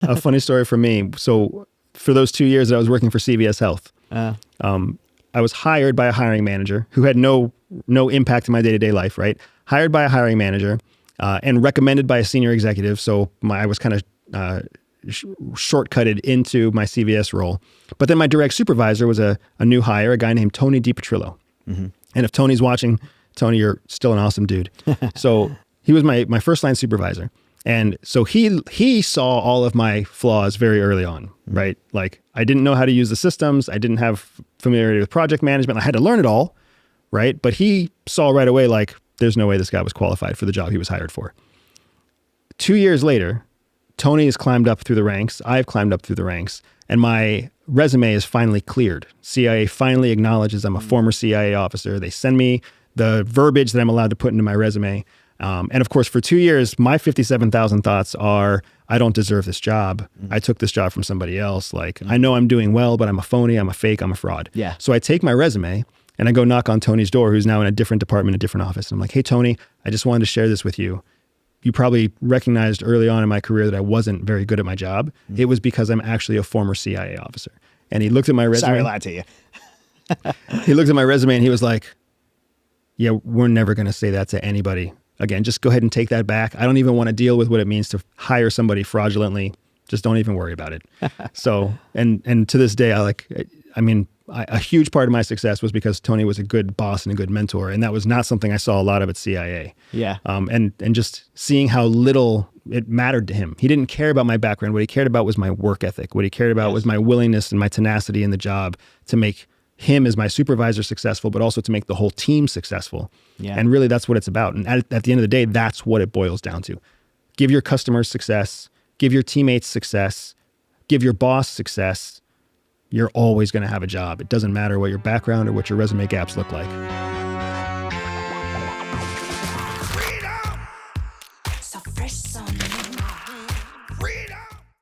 a funny story for me. So for those 2 years that I was working for CVS Health, I was hired by a hiring manager who had no impact in my day-to-day life, right? Hired by a hiring manager and recommended by a senior executive. So I was kind of shortcutted into my CVS role. But then my direct supervisor was a new hire, a guy named Tony DiPetrillo. Mm-hmm. And if Tony's watching, Tony, you're still an awesome dude. So he was my first line supervisor. And so he saw all of my flaws very early on, right? Like I didn't know how to use the systems. I didn't have familiarity with project management. I had to learn it all, right? But he saw right away, like, there's no way this guy was qualified for the job he was hired for. 2 years later, Tony has climbed up through the ranks. I've climbed up through the ranks. And my resume is finally cleared. CIA finally acknowledges I'm a former CIA officer. They send me the verbiage that I'm allowed to put into my resume. And of course, for 2 years, my 57,000 thoughts are, I don't deserve this job. I took this job from somebody else. Like, I know I'm doing well, but I'm a phony, I'm a fake, I'm a fraud. Yeah. So I take my resume and I go knock on Tony's door, who's now in a different department, a different office. And I'm like, hey, Tony, I just wanted to share this with you. You probably recognized early on in my career that I wasn't very good at my job. It was because I'm actually a former CIA officer. And he looked at my resume. Sorry to lie to you. He looked at my resume and he was like, yeah, we're never going to say that to anybody again. Just go ahead and take that back. I don't even want to deal with what it means to hire somebody fraudulently. Just don't even worry about it. So, and to this day, a huge part of my success was because Tony was a good boss and a good mentor. And that was not something I saw a lot of at CIA. Yeah. And just seeing how little it mattered to him. He didn't care about my background. What he cared about was my work ethic. What he cared about was my willingness and my tenacity in the job to make him as my supervisor successful, but also to make the whole team successful. Yeah. And really that's what it's about. And at the end of the day, that's what it boils down to. Give your customers success, give your teammates success, give your boss success. You're always going to have a job. It doesn't matter what your background or what your resume gaps look like.